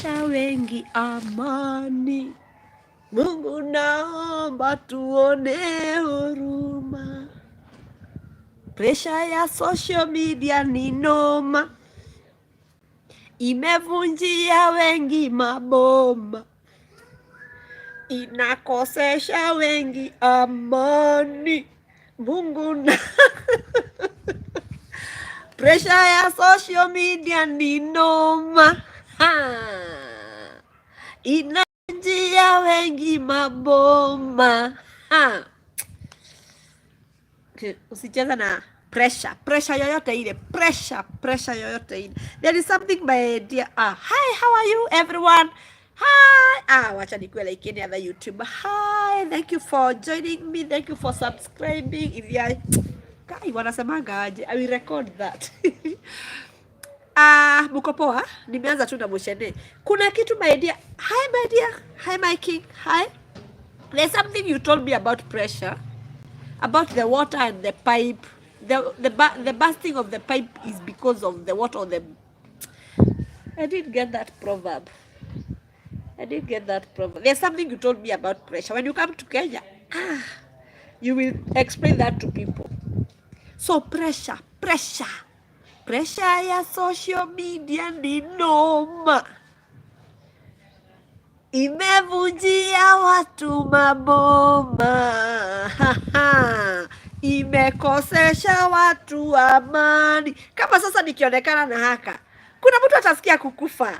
imekosesha wengi amani. Mungu naomba tuone huruma. Pressure ya social media ni noma, imevunjia wengi maboma, inakosesha wengi amani. Mungu na pressure ya social media ni noma, inavunjia wengi maboma. Usicheza na pressure yoyote ile, pressure yoyote ile. There is something my dear. Hi, how are you everyone? Hi. Wacha nikuwe like any other YouTuber. Hi, thank you for joining me, thank you for subscribing. If you are kai wanasemanga aje, I will record that. Muko poa? Nimeanza tu na moshene. Kuna kitu my dear. Hi my dear. Hi my king. Hi. There's something you told me about pressure. About the water and the pipe. The bursting of the pipe is because of the water or the... I didn't get that proverb. There's something you told me about pressure. When you come to Kenya, you will explain that to people. So pressure ya social media ni noma, imevunjia watu maboma, imekosesha watu amani. Kama sasa nikionekana na haka, kuna mtu atasikia kukufa.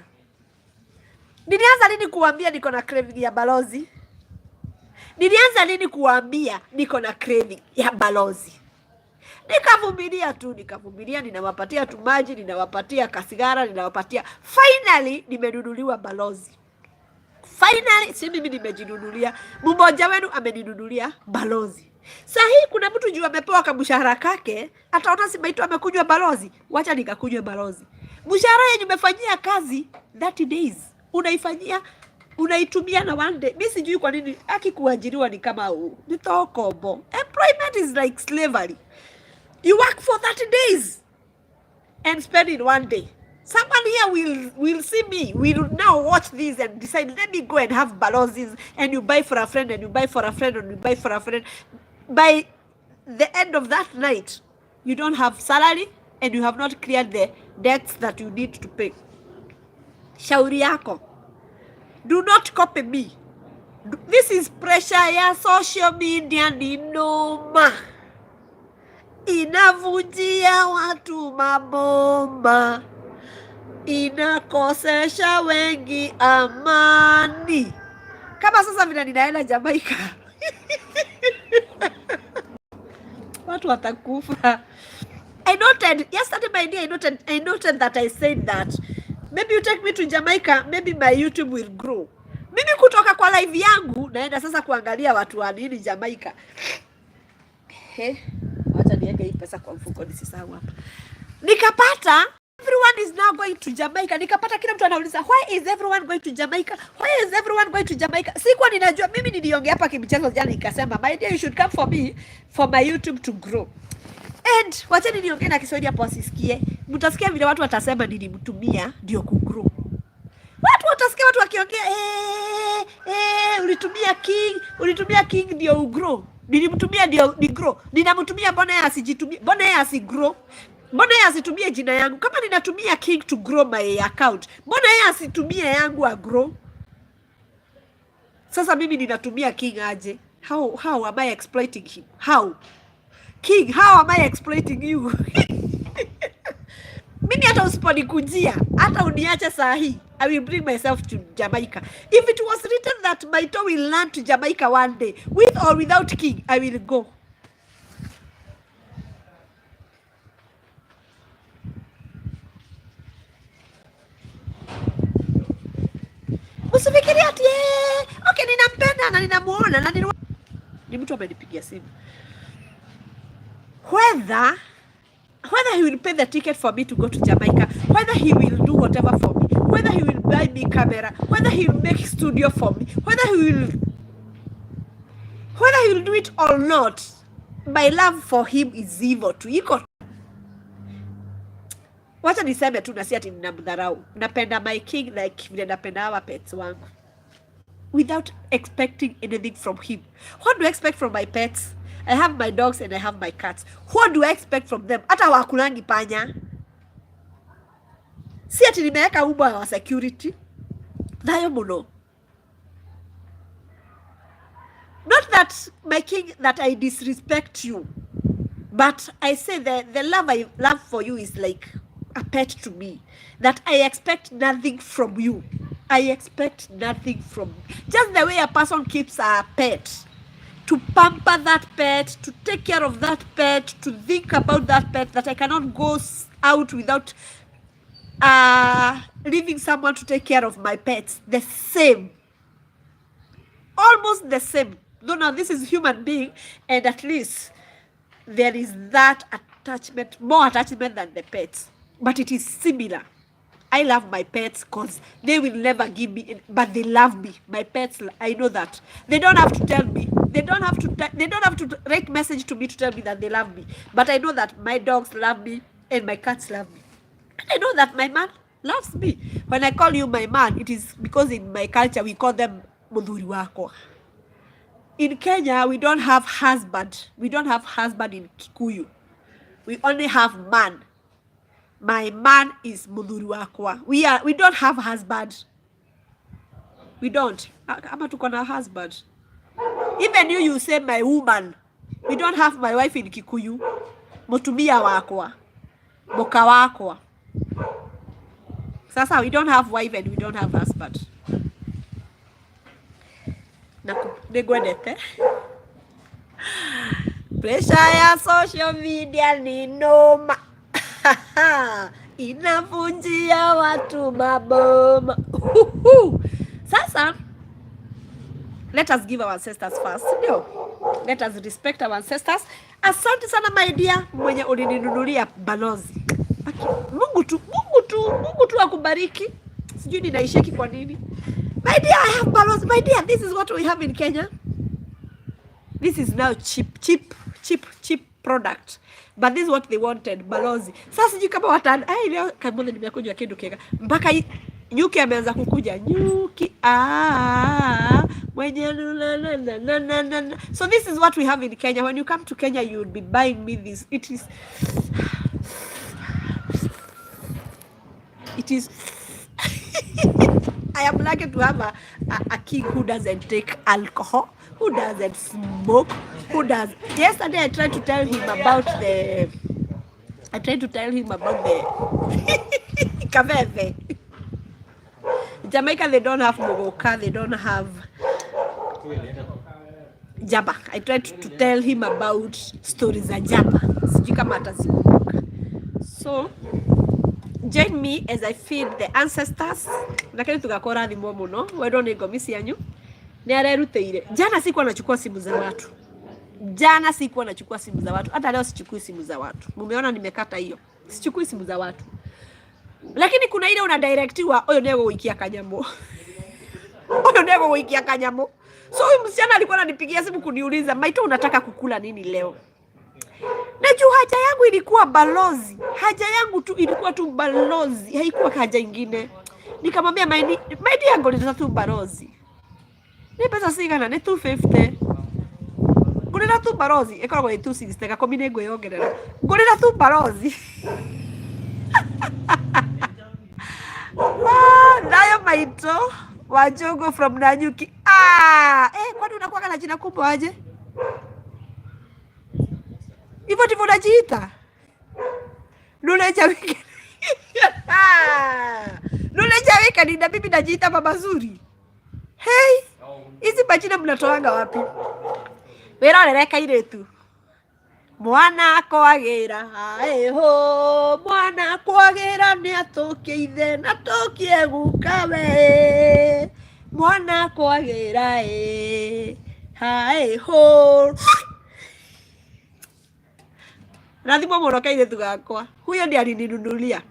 Nilianza lini kuambia niko na craving ya balozi? Nilianza lini kuambia niko na craving ya balozi? Nikavumilia, ninawapatia tu maji, ninawapatia kasigara, ninawapatia. Finally nimenunuliwa balozi. Finally si mimi nimejinunulia, mmoja wenu ameninunulia balozi. Sahi kuna mtu juu amepewa kamshahara kake, ataona si maitu amekunywa balozi, wacha nikakunywe balozi. Mshahara yenye umefanyia kazi 30 days, unaifanyia, unaitumia na one day. Mimi sijui kwa nini akikuajiriwa ni kama nitokobo. Employment is like slavery. You work for 30 days and spend in one day. Someone here will see me, will now watch this and decide, let me go and have balozis, and you buy for a friend, and you buy for a friend, and you buy for a friend. By the end of that night, you don't have salary, and you have not cleared the debts that you need to pay. Shauri yako. Do not copy me. This is pressure ya social media ni noma, inavunjia watu maboma, inakosesha wengi amani. Kama sasa vile ninaenda Jamaica watu watakufa. I noted yesterday my dear, I noted that I said that maybe you take me to Jamaica, maybe my YouTube will grow. Mimi kutoka kwa live yangu naenda sasa kuangalia watu wa nini Jamaica. Wacha niweke hii pesa kwa mfuko nisisahau hapa. Nikapata everyone is now going to Jamaica. Nikapata kila mtu anauliza, why is everyone going to Jamaica? Why is everyone going to Jamaica? Sikuwa ninajua. Mimi niliongea hapa kimchezo jana nikasema, my dear, you should come for me, for my YouTube to grow. And wacha niongee na Kiswahili hapo wasisikie. Mtasikia vile watu watasema nilimtumia ndio kugrow. Watu watasikia watu wakiongea ulitumia king ndio ugrow. Nilimtumia ndio ni grow. Ninamtumia mbona yeye asijitumie? Mbona yeye asigrow? Mbona yeye asitumie jina yangu? Kama ninatumia king to grow my account, mbona yeye asitumie yangu a grow? Sasa mimi ninatumia king aje? How am I exploiting him? How? King, how am I exploiting you? Mimi hata usiponikujia, hata uniache saa hii, I will bring myself to Jamaica. If it was written that my toe will land to Jamaica one day, with or without king, I will go. Usifikiria ati okay, ninampenda na ninamuona na ni mtu amenipigia simu. Whether he will pay the ticket for me to go to Jamaica, whether he will do whatever for me, whether he will buy me camera, whether he will make studio for me, whether he will do it or not, my love for him is evil to equal. Wacha niseme tu na si ati ninamdharau. Napenda my king like vile napenda hawa pets wangu. Without expecting anything from him. What do I expect from my pets? I have my dogs and I have my cats. What do I expect from them? Hata wakulangi panya. Si ati nimeweka umbwa wa security. Thayo muno. Not that, my king, that I disrespect you. But I say the love I love for you is like a pet to me. That I expect nothing from you. I expect nothing from you. Just the way a person keeps a pet. To pamper that pet, to take care of that pet, to think about that pet, that I cannot go out without leaving someone to take care of my pets. The same. Almost the same. Though now this is human being, and at least there is that attachment, more attachment than the pets. But it is similar. I love my pets because they will never give me, but they love me. My pets, I know that. They don't have to tell me. They don't have to write message to me to tell me that they love me. But I know that my dogs love me and my cats love me. And I know that my man loves me. When I call you my man, it is because in my culture we call them muthuri wako. In Kenya, we don't have husband. We don't have husband in Kikuyu. We only have man. My man is muthuri wakwa. We don't have husband. We don't. Ama tuko na husband. Even you say my woman. We don't have my wife in Kikuyu. Mutumia wakwa. Boka wakwa. Sasa we don't have wife and we don't have husband. Negwedete. Pressure ya social media ni noma. Inavunjia watu maboma. Sasa, let us give our ancestors first. No. Let us respect our ancestors. Asante sana my dear mwenye ulininunulia balozi. Mungu tu akubariki. Sijui ninaisheki kwa nini. My dear, I have balozi. My dear, this is what we have in Kenya. This is now cheap product. But this is what they wanted, balozi. Sasa sijui kama watani. Leo kabla nimekuja kitu keka. Mpaka nyuki ameanza kukuja. Nyuki mwenye na. So this is what we have in Kenya. When you come to Kenya, you would be buying me this. It is I am lucky to have a king who doesn't take alcohol, who doesn't smoke, who does. Yesterday I tried to tell him about the kaveve. Jamaica, they don't have mogoka, they don't have jaba. I tried to tell him about stories of jaba. Sijui kama atazikumbuka. So join me as I feed the ancestors. Lakini tugakora thimo muno. Wendo ni ngomisi yanyu. Ni areruteire. Jana sikuwa nachukua simu za watu. Hata leo sichukui simu za watu. Mumeona nimekata hiyo. Sichukui simu za watu. Lakini kuna ile una directiwa oyo nego guikia kanyamo. So huyu msichana alikuwa ananipigia simu kuniuliza, "Maito, unataka kukula nini leo?" Najua haja yangu ilikuwa balozi. Haja yangu tu ilikuwa tu balozi. Haikuwa haja ingine. Nikamwambia, "My dear, ngoleta tu balozi." Ni pesa sigana ni 250. Ngoleta tu balozi. Ekoragwo ni 260 gakomi ni ngwiyongerera. Ngoleta tu balozi. Nayo Maito Wajogo from Nanyuki. Kwani unakuwa na jina kubwa aje? Hivyo ndivyo unajiita? Nuleja wika ni na bibi najiita mama zuri. Hey, hizi majina mnatoanga wapi? Werorereka iretu. Mwana kwagira ho, mwana kwagira ni atokie ithe na tokie gukawe. Mwana kwagira ho. Rathimo muroke iretu gakwa. Huyo ndiye alininunulia.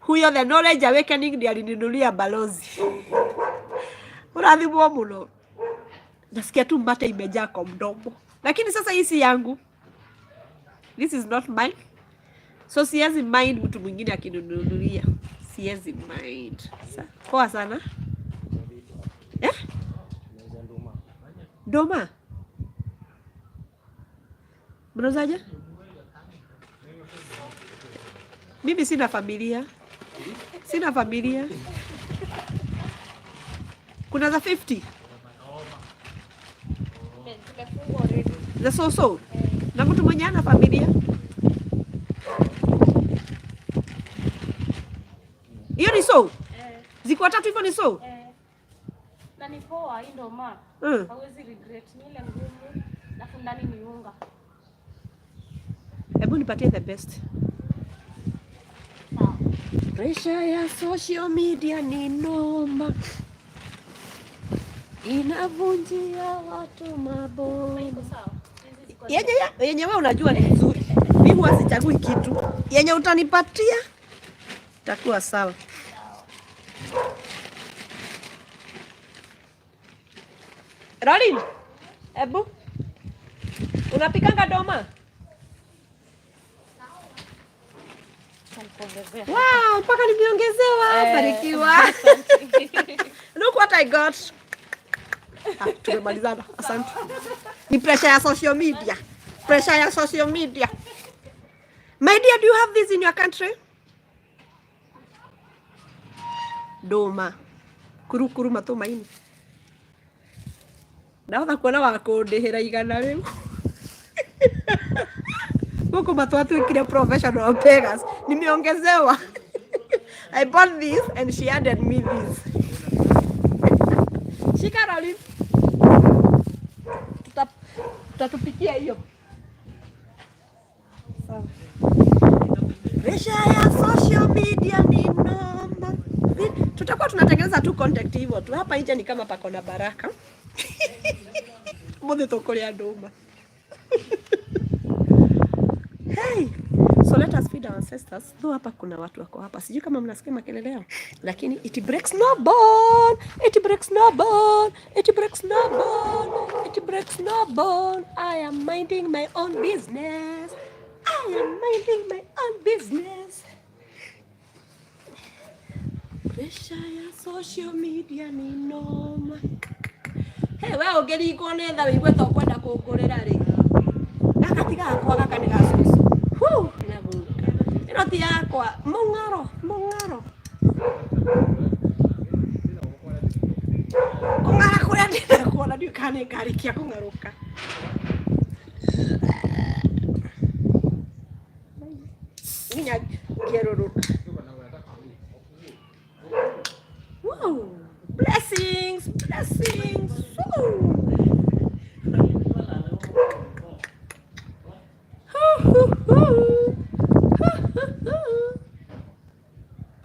Huyo the knowledge awakening ndiye alininunulia balozi. Rathimo muno. Nasikia tu mate imejaa kwa mdomo. Lakini sasa hii si yangu. This is not mine. So siwezi mind mtu mwingine akinunulia. Siwezi mind. Poa sana. Doma. Mnauzaje? Mimi sina familia. Sina familia. Kuna za 50. Za so. Na mtu mwenye ana familia. Hiyo ni so? Ziko 3 hivyo ni so? Na ni poa hii ndo ma. Hawezi regret ni ile ngumu na fundani ni unga. Hebu nipatie the best. Pressure ya social media ni noma. Inavunjia watu mabomu. Yenye wewe unajua ni nzuri. Mimi huwa sichagui kitu. Yenye utanipatia itakuwa sawa. Rolin, ebu unapikanga doma? Wow, mpaka nimeongezewa. Barikiwa. Look what I got. Tumemalizana. Asante. Ni pressure ya social media. Pressure ya social media. My dear, do you have this in your country? Doma. Kuru matumaini. Naona kuona wakundihira igana riu. Huko matwatu ikile professional beggars. Nimeongezewa. I bought this and she added me this. Shika Rolin. Tutatupikia hiyo. Sawa. Pressure ya social media ni noma. Tutakuwa tunatengeneza tu contact hivyo tu. Hapa nje ni kama pako na baraka. Mbona tukolia doma. Hey, so let us feed our ancestors. Though hapa kuna watu wako hapa. Sijui kama mnasikia makelele yao. Lakini it breaks no bone. It breaks no bone. It breaks no bone. It breaks no bone. I am minding my own business. I am minding my own business. Pressure ya social media ni noma. Hey, wewe ugeri iko netha wigwe to kwenda kungurira ri. Gakatiga akwa gakani gasusu. Nabuka. Ino ti yakwa mungaro. Kungara kuria ndina kuona ndio kane ngari kia kungaruka. Ninya kieruruka. Wow. Blessings. Woo.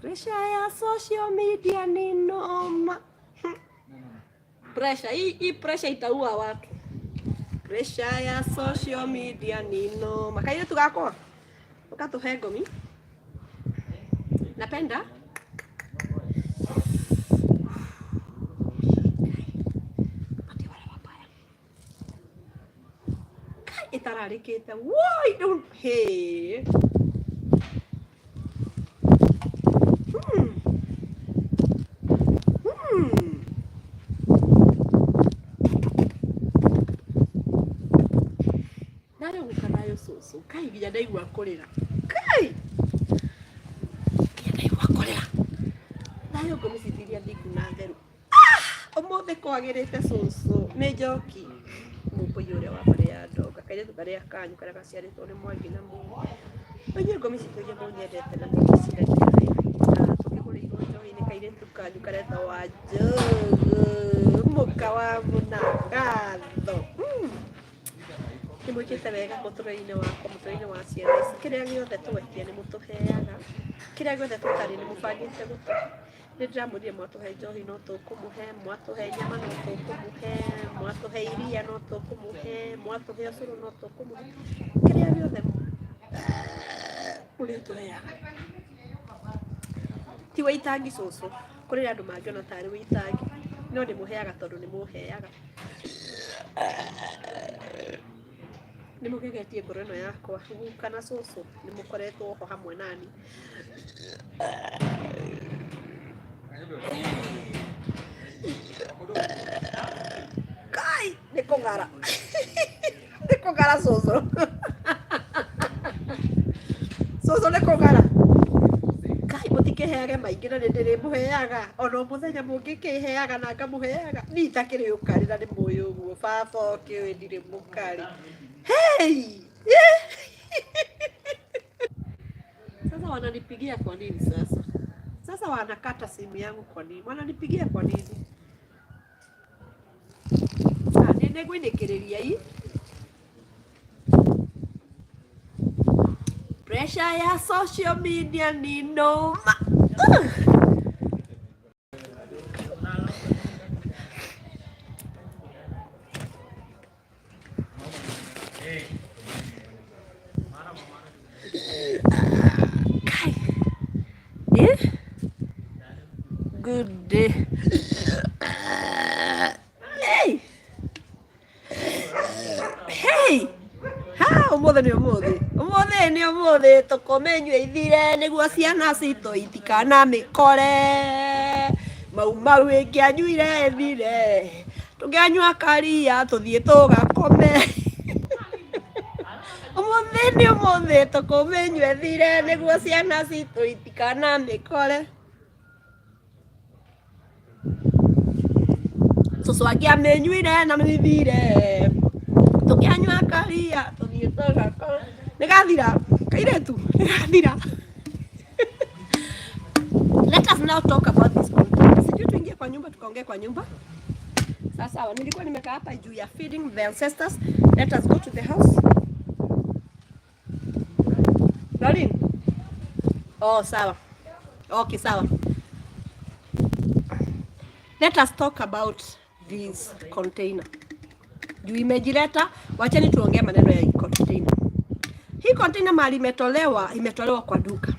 Pressure ya social media ni noma. Pressure hii pressure itaua watu. Pressure ya social media ni noma. Kaile tugako. Ukatuhe gomi. Napenda. Itararikite. Why don't hey? Nayo gukanayo soso. Kai ginya ndaigua kurira. Kai. Ndaigua kurira. Nayo ngomicithiria ndiku na theru. Omothe kwagirite soso. Ni njoki. Mupoyo ule wa bare ya ndoga. Kaire tukare akanyu kara gaciaritwo ni mwangi na mu. Onye ngomicithiria munyendete na ndicira ndai. Tukigura igojo ini kaire tukanyu kareta wajo. Muka wa munagatho. Nimwikite wega muturire-ini wakwa muturire wa ciana ici kiria giothe twetia ni mutuheaga kiria giothe tutari ni mubangite gutu ni ndiramurie mwatuhe njohi no tukumuhe mwatuhe nyama no tukumuhe mwatuhe iria no tukumuhe mwatuhe ucuru no tukumuhe kiria giothe uri tuheaga ti waitangi cucu kuri andu mangiona tari waitangi no ni muheaga tondu ni muheaga. Nimugegetie ngoro ino yakwa kana cucu nimukoretwo ho hamwe nani. Kai nikungara nikungara cucu cucu nikungara kai mutikeheage maingi na ndirimuheaga ono muthenya mungikiheaga na ngamuheaga ni takiri ukari na ni muyu uguo baba ukiwe ndiri mukari. Hey! Sasa wananipigia kwa nini sasa? Sasa wanakata simu yangu kwa nini? Wananipigia kwa nini? Nene gwinikireria hii. Pressure ya social media ni noma. Good day. Hey! Hey! Ha, umuthi ni umuthi tukomenywe ithire niguo ciana citu itikana mikore mau ingianyuire thire tungianyua karia tuthie tugakome umuthi tukomenywe thire niguo ciana citu itikana mikore. Cucu angiamenyuire na mithire tukianyua karia tuthie tugakome nigathira kairetu nigathira. Let us now talk about this content. Sijui tuingie kwa nyumba tukaongea kwa nyumba. Sasa nilikuwa nimekaa hapa juu ya feeding the ancestors. Let us go to the house. Darling. Oh, sawa. Okay, sawa. Let us talk about this container. Juu imejileta, wacheni tuongee maneno ya container. Hii container mali imetolewa kwa duka.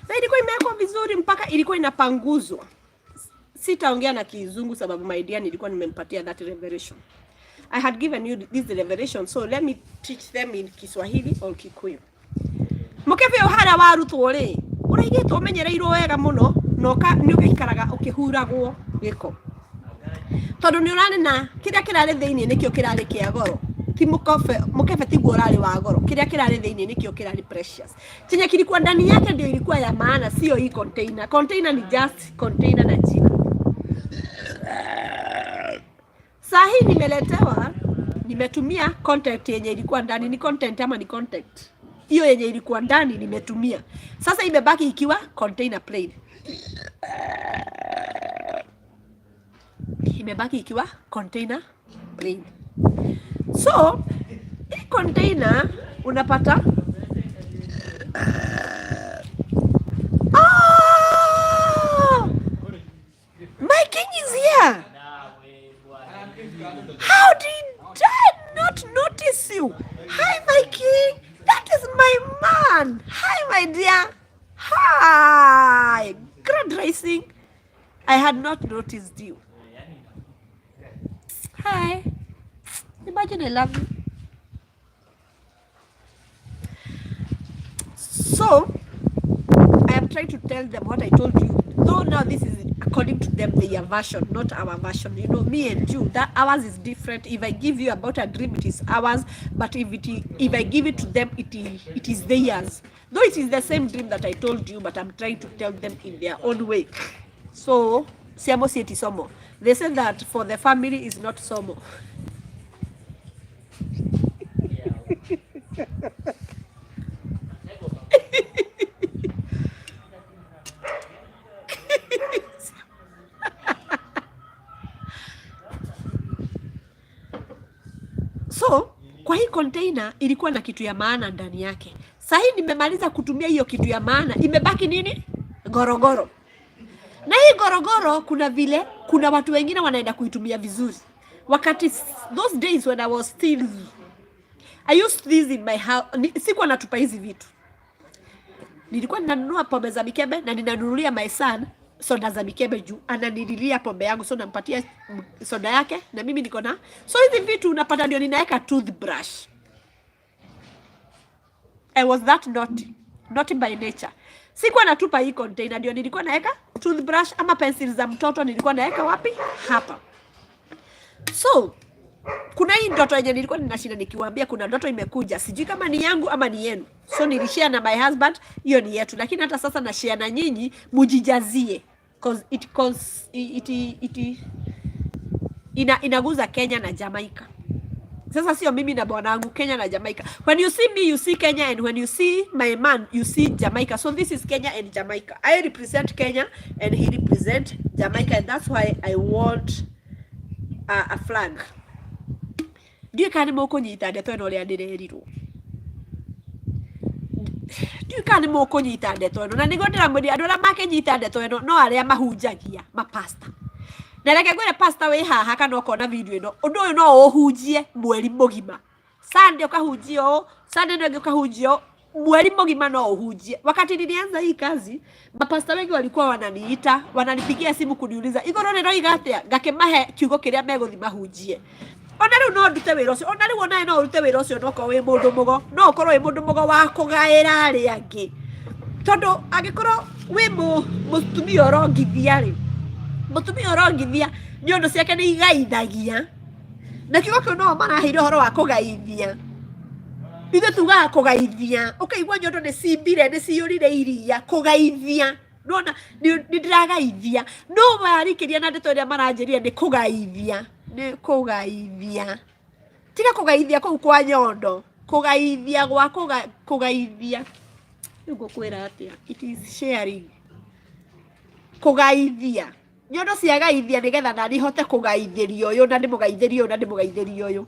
Na ilikuwa imewekwa vizuri mpaka ilikuwa inapanguzwa. Sitaongea na Kizungu sababu my dear nilikuwa nimempatia that revelation. I had given you this revelation, so let me teach them in Kiswahili or Kikuyu. Mukebe ohara warutwo ri, uraigitwo umenyereirwo wega muno, noka ni ugaikaraga ukihuragwo giko. Tondu ni uranena kiria kirari thiini nikio kirari kia goro. Ti mukebe tiguo urari wa goro. Kiria kirari thiini nikio kirari precious. Chenye kilikuwa ndani yake ndio ilikuwa ya maana, sio hii container. Container ni just container na jina. Sahi nimeletewa, nimetumia content yenye ilikuwa ndani. Ni content ama ni content? Hiyo yenye ilikuwa ndani nimetumia. Sasa imebaki ikiwa container plain. Imebaki ikiwa container plain. So, hii container unapata my king is here. How did I not notice you? Hi, my king. That is my man. Hi, my dear. Hi. Grand rising. I had not noticed you. Hi. Imagine I love you. So, I am trying to tell them what I told you. Though now this is according to them, their version, not our version. You know, me and you, that ours is different. If I give you about a dream, it is ours. But if I give it to them, it is theirs. Though it is the same dream that I told you, but I'm trying to tell them in their own way. So, siamo sieti somo. They said that for the family is not somo. So, kwa hii container ilikuwa na kitu ya maana ndani yake. Sasa nimemaliza kutumia hiyo kitu ya maana, imebaki nini? Gorogoro. Na hii gorogoro kuna watu wengine wanaenda kuitumia vizuri. Wakati those days when I was still, I used this in my house. Sikuwa natupa hizi vitu. Nilikuwa ninanunua pombe za mikebe na ninanunulia my son soda za mikebe juu ananililia pombe yangu, so nampatia soda yake na mimi niko na. So hizi vitu unapata ndio ninaweka toothbrush. I was that naughty. Naughty by nature. Sikuwa natupa hii container, ndio nilikuwa naeka toothbrush ama pencil za mtoto nilikuwa naeka wapi? Hapa. So, kuna hii ndoto yenye nilikuwa ninashinda nikiwaambia kuna ndoto imekuja. Sijui kama ni yangu ama ni yenu. So nilishare na my husband, hiyo ni yetu. Lakini hata sasa na share na nyinyi mujijazie. Inaguza Kenya na Jamaica. Sasa sio mimi na bwanangu, Kenya na Jamaica. When you see me, you see Kenya, and when you see my man, you see Jamaica. So this is Kenya and Jamaica. I represent Kenya and he represent Jamaica, and that's why I want a flag. Ndiyo kani moko nyita ndeto eno ria ndirerirwo. Ndiyo kani moko nyita ndeto eno na nigo ndiramwira andu aria makenyita ndeto eno no aria mahunjagia mapasta. Na reke ngwire pasta we haha kana ukona video ino undu uyu no uhunjie mweri mugima. Sunday ukahunjio, Sunday ndio ukahunjio mweri mugima no uhunjie. Wakati nilianza hii kazi, mapasta wengi walikuwa wananiita, wananipigia simu kuniuliza, "Igoro nero igatia?" Ngakemahe kiugo kiria meguthi mahunjie. Ona riu no ndute wira ucio, ona riu onae no urute wira ucio no ko wi mundu mugo, no ukorwo wi mundu mugo wa kugaira ari angi. Tondu agikorwo wi mutumia urongithia ri, mutumia urongithia ni undu ciake ni igaithagia. Na kiugo kiu no maraheire horo wa kugaithia. Ithe tugaga kugaithia, ukaigua nyondo ni cimbire ni ciurire iria kugaithia. Nona ni ndiragaithia, no marikiria na ndeto ria maranjiria ni kugaithia. Ni kugaithia. Tiga kugaithia kou kwa nyondo. Kugaithia gwa kugaithia. Yugo kwera atia. It is sharing. Kugaithia. Nyondo ciagaithia nigetha nani hote kugaithirio uyu na ndimugaithirio na ndimugaithirio uyu.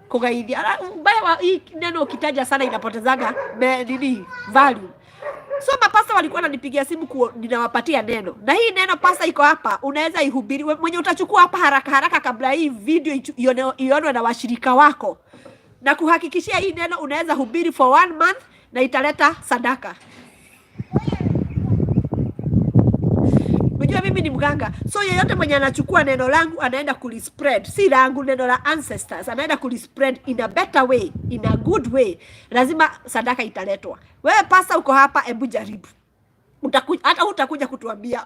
Kugaithia. Mbaya hii neno ukitaja sana inapotezanga nini value. So mapasta walikuwa wananipigia simu ninawapatia neno. Na hii neno pasta iko hapa, unaweza ihubiri. Mwenye utachukua hapa haraka kabla hii video ionwe na washirika wako. Na kuhakikishia hii neno unaweza hubiri for 1 month na italeta sadaka. Unajua mimi ni mganga. So yeyote mwenye anachukua neno langu anaenda kulispread. Si langu, neno la ancestors. Anaenda kulispread in a better way, in a good way. Lazima sadaka italetwa. Wewe pasta uko hapa, hebu jaribu. Hata utakuja kutuambia,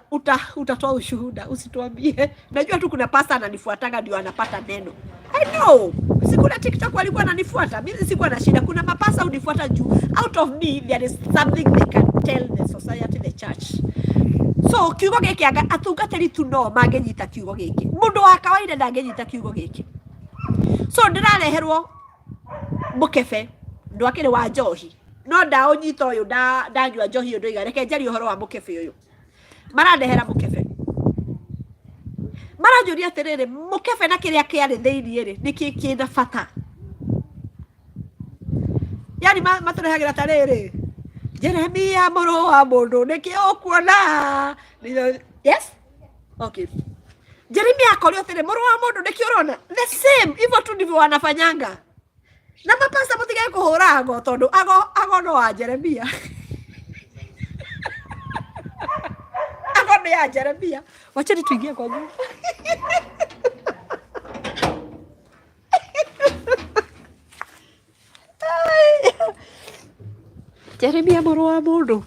utatoa ushuhuda, usituambie. Najua tu kuna pasta ananifuatanga ndio anapata neno. I know. Sikuna TikTok walikuwa ananifuata. Mimi sikuwa na shida. Kuna mapasta unifuata juu. Out of me there is something they can tell the society, the church. So kiugo giki atungatiri tu no mangenyita kiugo giki. Mundu wa kawaida ndangenyita kiugo giki. So ndirareherwo mukebe ndwakire wa njohi. No ndaonyita uyu ndanywa njohi undu igareke njari uhoro wa mukebe uyu. Marandehera mukebe. Maranjuria atiriri mukebe na kiria kiari thiini ri niki kina bata. Yani maturehagira tariri. Jeremia moro wa mundu niki ukuona. Yes? Okay. Jeremia akorio tere moro wa mundu niki urona. The same hivyo tu ndivyo wanafanyanga. Na mapasta mutigae kuhura ngo tondu ago no wa Jeremia. Ago ya Jeremia. Wacha tuingie kwa Mungu. Jeremia moro wa mundu.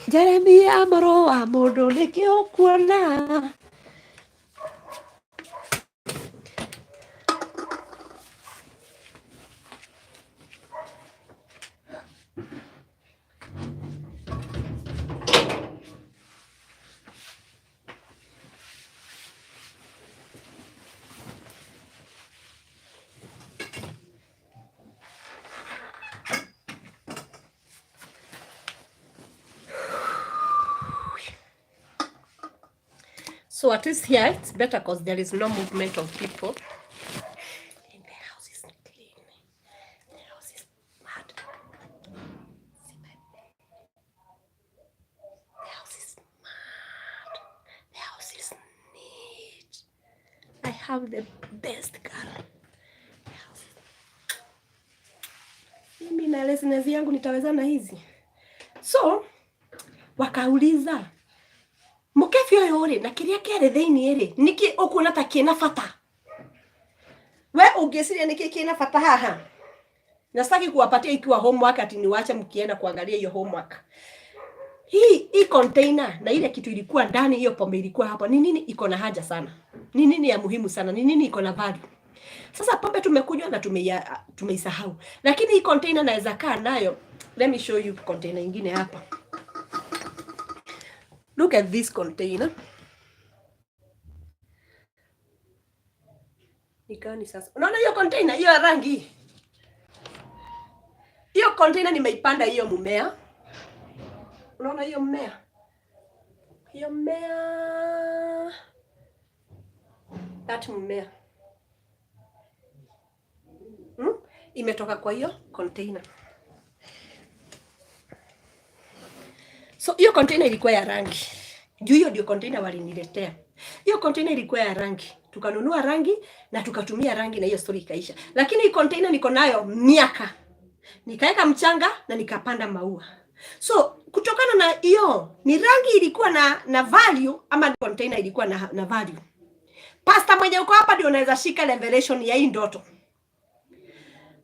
Jeremia moro wa mundu niki ukuona. So at least here it's better because there is no movement of people. And the house is clean. The house is mad. See my bed. The house is mad. The house is neat. I have the best girl. The house is... Mimi na laziness yangu nitawezana hizi. So wakauliza mukefi oyo ri na kiria kere thiini ri niki ukuona ta kina bata we ungeciria niki kina bata haha Nasitaki kuwapatia ikiwa homework ati niwache mkienda kuangalia hiyo homework. Hii container na ile kitu ilikuwa ndani, hiyo pombe ilikuwa hapa. Ni nini iko na haja sana? Ni nini ya muhimu sana? Ni nini iko na value? Sasa pombe tumekunywa na tumeisahau. Lakini hii container naweza kaa nayo. Let me show you container nyingine hapa. Look at this container. Nikani sasa. Unaona hiyo container, hiyo rangi? Hiyo container nimeipanda hiyo mmea. Unaona hiyo mmea? Hiyo mmea. That mmea. Imetoka kwa hiyo container. So hiyo container ilikuwa ya rangi. Juu hiyo ndio container waliniletea. Hiyo container ilikuwa ya rangi. Tukanunua rangi na tukatumia rangi na hiyo story ikaisha. Lakini hii container niko nayo miaka. Nikaeka mchanga na nikapanda maua. So kutokana na hiyo, ni rangi ilikuwa na value ama container ilikuwa na value. Pastor mwenye uko hapa ndio unaweza shika revelation ya hii ndoto.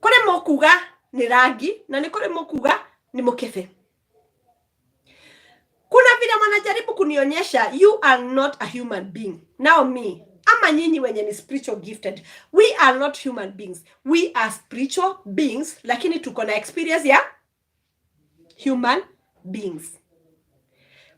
Kule mokuga ni rangi na ni kule mokuga ni mokefe. Kuna vile wanajaribu kunionyesha you are not a human being. Now me, ama nyinyi wenye ni spiritual gifted, we are not human beings. We are spiritual beings, lakini tuko na experience ya human beings.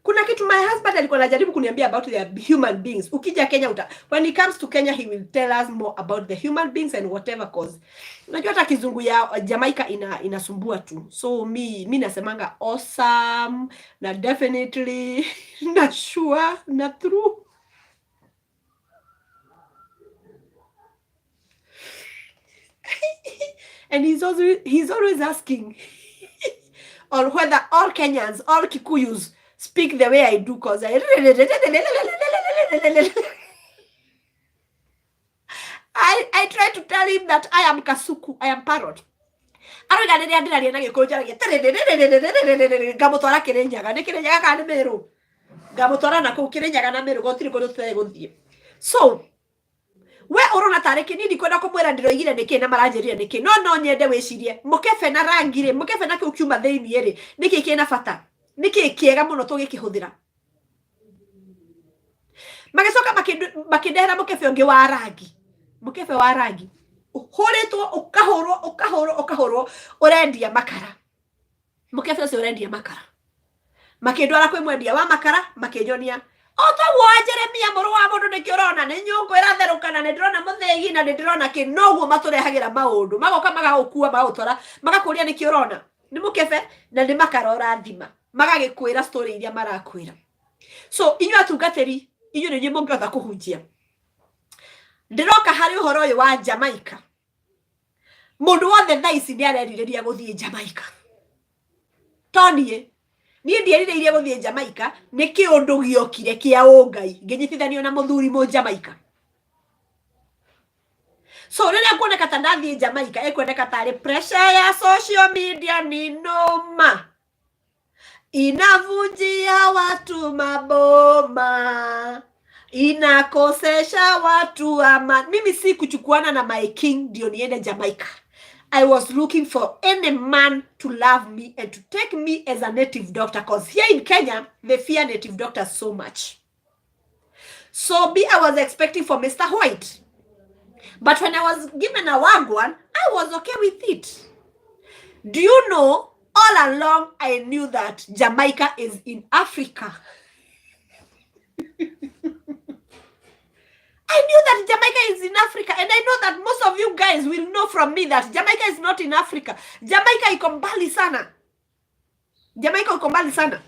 Kuna kitu my husband alikuwa anajaribu kuniambia about the human beings. Ukija Kenya when it comes to Kenya he will tell us more about the human beings and whatever cause. Unajua hata kizungu ya Jamaica inasumbua tu. So mi nasemanga awesome na definitely na sure na true. And he's always asking on whether all Kenyans, all Kikuyus speak the way I do, cause I try to tell him that I am Kasuku, I am parrot. So we urona tareke nini kwenda kumwera ndiroigire niki na maranjiria niki no nyende wicirie mukefe na rangire mukefe na kiukiuma theini ri niki kina bata niki kiega muno tugikihuthira magicoka makindehera mukefe ungi wa rangi mukefe wa rangi uhuritwo ukahurwo urendia makara mukefe ucio urendia makara makindwara kwi mwendia wa makara makinyonia Otawo Jeremia muru wa mundu nikirona ni nyungu iratherukana ni ndirona muthegi na ndirona kinoguo maturehagira maundu magoka magagukua magutwara magakuria nikirona ni mukefe na ni makarora thima magagikwira story iria marakwira. So inyu atungateri inyu ni nyimbo ngiotha kuhunjia ndiroka hari uhoro uyu wa Jamaica. Mundu wothe thaici ni arerireria guthie Jamaica tonie ni ndierire guthie Jamaica ni kiundu giokire kia ungai nginyitithanio na muthuri mu Jamaica. So rĩrĩa kuoneka ta ndathie Jamaica ekuoneka tari pressure ya social media ni noma inavunjia watu maboma inakosesha watu ama. Mimi si kuchukuana na my king ndio niende Jamaica. I was looking for any man to love me and to take me as a native doctor, because here in Kenya they fear native doctors so much. So I was expecting for Mr. White, but when I was given a wagwan, I was okay with it. Do you know, all along I knew that Jamaica is in Africa. I knew that Jamaica is in Africa, and I know that most of you guys will know from me that Jamaica is not in Africa. Jamaica iko mbali sana. Jamaica iko mbali sana.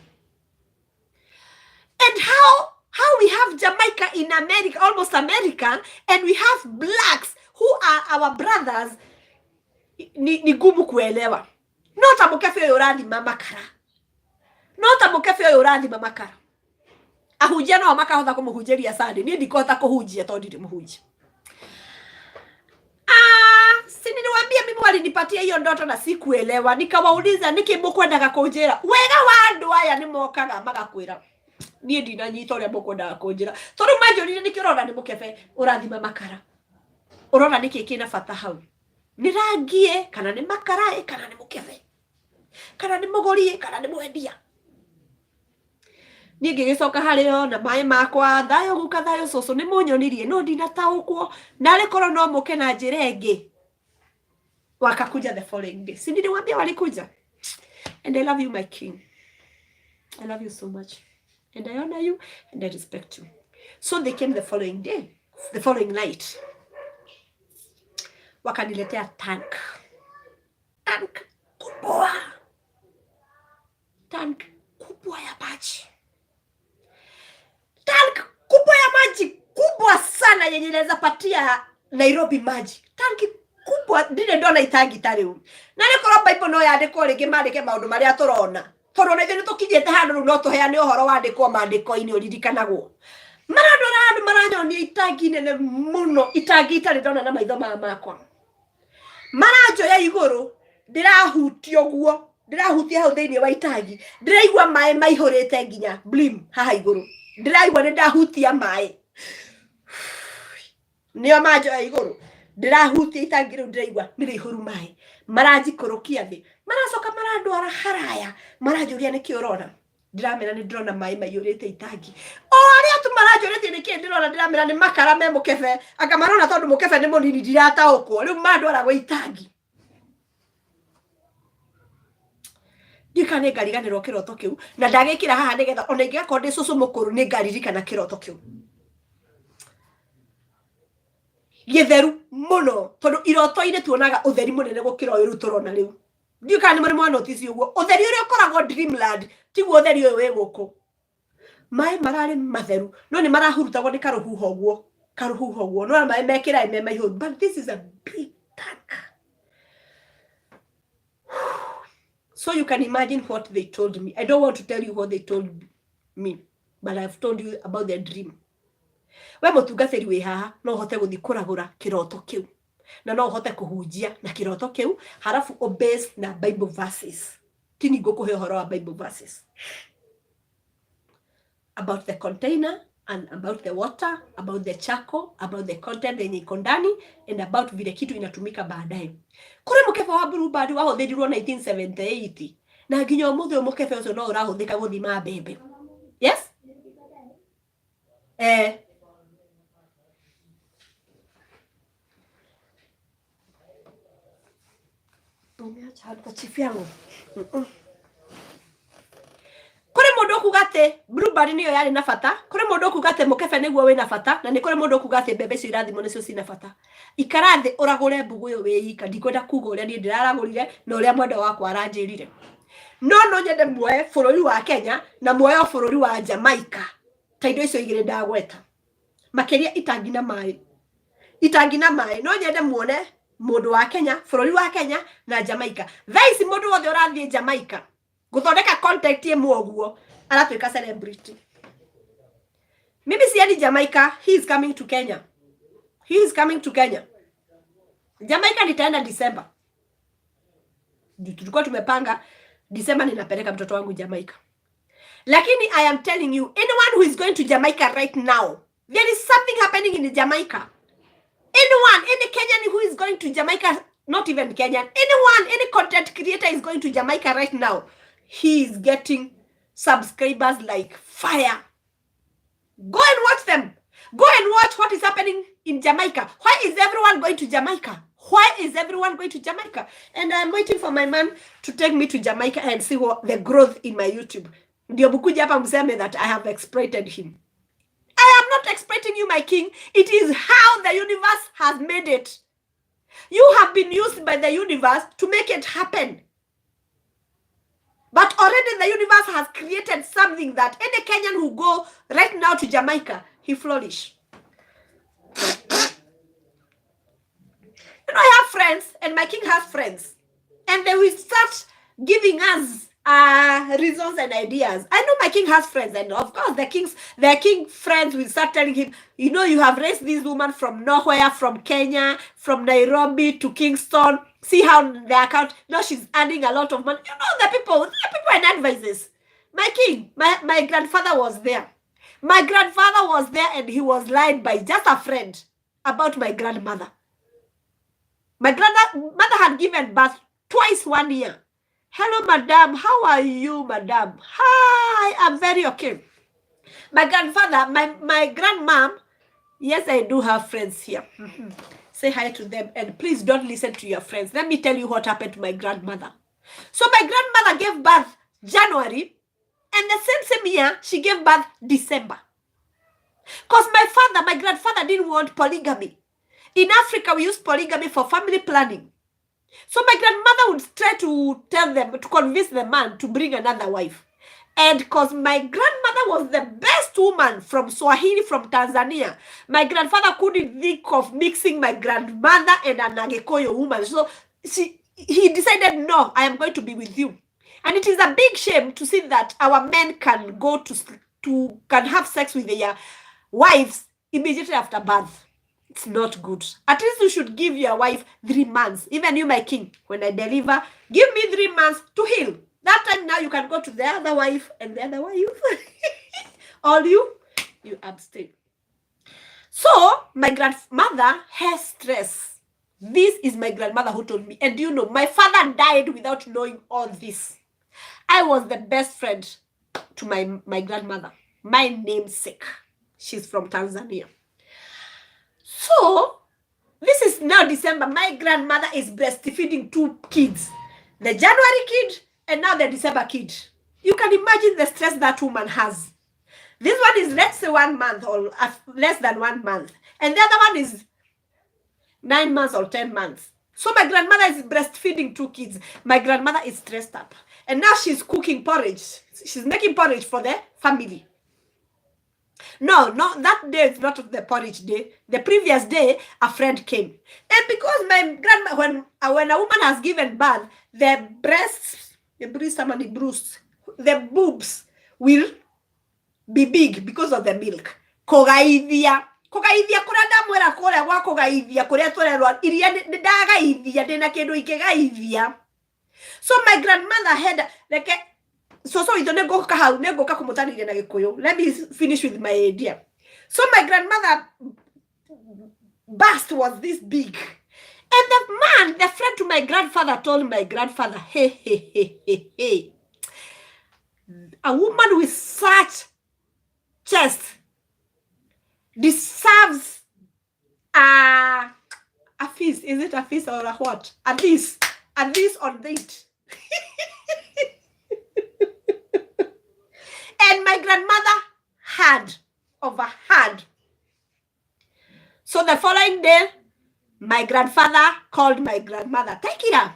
And how we have Jamaica in America, almost American, and we have blacks who are our brothers, ni gumu kuelewa. Nota mukefe yoradi mamakara. Nota mukefe yoradi mamakara. Ahujia no makahotha kumuhujeria sande ni ndikota kuhujia to ndiri muhujia. Si niliwaambia mimi walinipatia hiyo ndoto na sikuelewa. Nikawauliza niki mukwendaga kunjira wega wa andu aya ni mokaga magakwira ni ndina nyita uria mukwendaga kunjira tondu majurire nikirona ni mukefe urathima makara urona niki kina bata hau. Nĩ rangie, kana nĩ makaraĩ, kana nĩ mũkebe, kana nĩ mũgũri, kana nĩ mwendia. Niĩ ngĩgĩcoka harĩo na maĩ makwa, thayũ guka thayũ cũcũ nĩ mũnyonirie, no ndinataũkwo, narĩ korwo no mũke na njĩra ĩngĩ. Wakakuja the following day. Si niliwaambia walikuja? And I love you, my king. I love you so much. And I honor you and I respect you. So they came the following day, the following night. Wakaniletea tank. Tank kubwa. Tank kubwa ya maji. Tank kubwa ya maji. Kubwa sana yenye inaweza patia Nairobi maji. Tanki kubwa ndire ndona itangi tariu. Na nĩ korwo Bible no yandĩkwo rĩngĩ mandĩke maũndũ marĩa tũrona. Tondũ na ithuĩ nĩtũkinyĩte handũ rĩu no tũheane ũhoro wandĩkwo mandĩko-inĩ ũririkanagwo. Marandora andũ maranyonia itangi nene mũno, itangi itarĩ ndona na maitho makwa. Maranjoya igũrũ, ndĩrahutia ũguo, ndĩrahutia hau thĩinĩ wa itangi. Ndĩraigua maĩ maihũrĩte nginya blim haha igũrũ. Ndĩraigua nĩ ndahutia maĩ. Nĩo manjoya igũrũ. Ndĩrahutia itangi rĩu ndĩraigua nĩ rĩihũru maĩ. Maranjikũrũkia thĩ. Maracoka marandwara haraya. Maranjũria nĩkĩ ũrona. Ndĩramera nĩ ndĩrona maĩ maihũrĩte itangi. O arĩa tu maranjũrĩtie nĩkĩ ndĩrona, ndĩramera nĩ makara me mũkebe. Anga marona tondũ mũkebe nĩ mũnini ndirataũkwo. Rĩu mandwaragwo itangi. Ndika nĩ ngariganĩrwo kĩroto kĩu. Na ndagĩkĩra haha nĩgetha ona ingĩgakorwo ndĩ cũcũ mũkũrũ nĩ ngaririkana kĩroto kĩu. Gĩtheru mũno, tondũ iroto-inĩ tuonaga ũtheri mũnene gũkĩra ũyũ rĩu tũrona rĩu. Ndiũĩ kana nĩ mwana notice ũguo. Ũtheri ũrĩa ũkoragwo Dreamland tiguo ũtheri ũyũ wĩ gũkũ. Maĩ mararĩ matheru, no nĩ marahurutagwo nĩ karũhuho ũguo. Karũhuho ũguo. No maĩ mekĩra me maihũru. But this is a big tank. So you can imagine what they told me. I don't want to tell you what they told me, but I've told you about their dream. We mũtungatĩri wĩ haha no ũhote gũthiĩ kũragũra kĩroto kĩu, na no ũhote kũhunjia na kĩroto kĩu, halafu obase na Bible verses. Tini ngũkũhe ũhoro wa Bible verses about the container and about the water, about the charcoal, about the content yenye iko ndani, and about vile kitu inatumika baadaye. Kũrĩ mũkebe wa Bluebird wahũthĩrirwo 1978 na nginya ũmũthĩ mũkebe ũcio no ũrahũthĩka gũthima mbembe. Yes? Umeacha hapa chifu yangu. Kũrĩ mũndũ kuga atĩ Bluebird nĩyo yarĩ na bata, kũrĩ mũndũ kuga atĩ mũkebe nĩguo wĩna bata, na nĩ kũrĩ mũndũ kuga atĩ mbembe icio irathimwo nĩcio cina bata. Ikara thĩ ũragũre mbugu ĩyo wĩika, ndikwenda kuga ũrĩa niĩ ndĩraragũrire na ũrĩa mwenda wakwa aranjĩrire. No nyende muoye bũrũri wa Kenya na muoye bũrũri wa Jamaica. Ta indo icio igĩrĩ ndagweta. Makĩria itangi na maĩ. Itangi na maĩ. No nyende muone mũndũ wa Kenya, bũrũri wa Kenya na Jamaica. Thaa ici mũndũ wothe ũrathiĩ Jamaica gũthondeka contact ĩmwe ũguo aratuĩka celebrity. Mimi siendi Jamaica, he is coming to Kenya. He is coming to Kenya. Jamaica nitaenda December. Tulikuwa tumepanga December ninapeleka mtoto wangu Jamaica. Lakini I am telling you, anyone who is going to Jamaica right now, there is something happening in Jamaica. Anyone, any Kenyan who is going to Jamaica, not even Kenyan, anyone, any content creator is going to Jamaica right now, he is getting subscribers like fire. Go and watch them. Go and watch what is happening in Jamaica. Why is everyone going to Jamaica? Why is everyone going to Jamaica? And I'm waiting for my man to take me to Jamaica and see what the growth in my YouTube. Ndio mkuja hapa mseme that I have exploited him. I am not exploiting you, my king. It is how the universe has made it. You have been used by the universe to make it happen. But already the universe has created something that any Kenyan who go right now to Jamaica, he flourish. You know, I have friends, and my king has friends. And they will start giving us reasons and ideas. I know my king has friends, and of course the king friends will start telling him, you know, you have raised this woman from nowhere, from Kenya, from Nairobi to Kingston. See how the account, now she's earning a lot of money. You know, the people and advisors. My king, my grandfather was there. My grandfather was there, and he was lied by just a friend about my grandmother. My grandmother had given birth twice 1 year. Hello, madam. How are you, madam? Hi, I'm very okay. My grandfather, my grandmom, yes, I do have friends here. Say hi to them, and please don't listen to your friends. Let me tell you what happened to my grandmother. So my grandmother gave birth January, and the same year, she gave birth December. Because my grandfather didn't want polygamy. In Africa, we use polygamy for family planning. So my grandmother would try to tell them, to convince the man to bring another wife. And because my grandmother was the best woman from Swahili, from Tanzania, my grandfather couldn't think of mixing my grandmother and an Agekoyo woman. So he decided, no, I am going to be with you. And it is a big shame to see that our men can go can have sex with their wives immediately after birth. It's not good. At least you should give your wife 3 months. Even you, my king, when I deliver, give me 3 months to heal. That time now you can go to the other wife and the other wife. All you abstain. So my grandmother has stress. This is my grandmother who told me. And you know, my father died without knowing all this. I was the best friend to my grandmother. My namesake. She's from Tanzania. So, this is now December. My grandmother is breastfeeding 2 kids. The January kid and now the December kid. You can imagine the stress that woman has. This one is, let's say, 1 month or less than 1 month. And the other one is 9 months or 10 months. So my grandmother is breastfeeding 2 kids. My grandmother is stressed up. And now she's cooking porridge. She's making porridge for the family. No, that day is not the porridge day. The previous day, a friend came. And because my grandma, when a woman has given birth, the boobs will be big because of the milk. Kogaithia kuria ndamwera kuria gwa kugaithia kuria turerwa iria ndagaithia ndina kindu ikigaithia. So my grandmother had like let me finish with my idea. So my grandmother bust was this big. And the friend to my grandfather told my grandfather, hey, a woman with such chest deserves a feast. Is it a feast or a what? At least on date. And my grandmother overheard. So the following day, my grandfather called my grandmother. Take it up.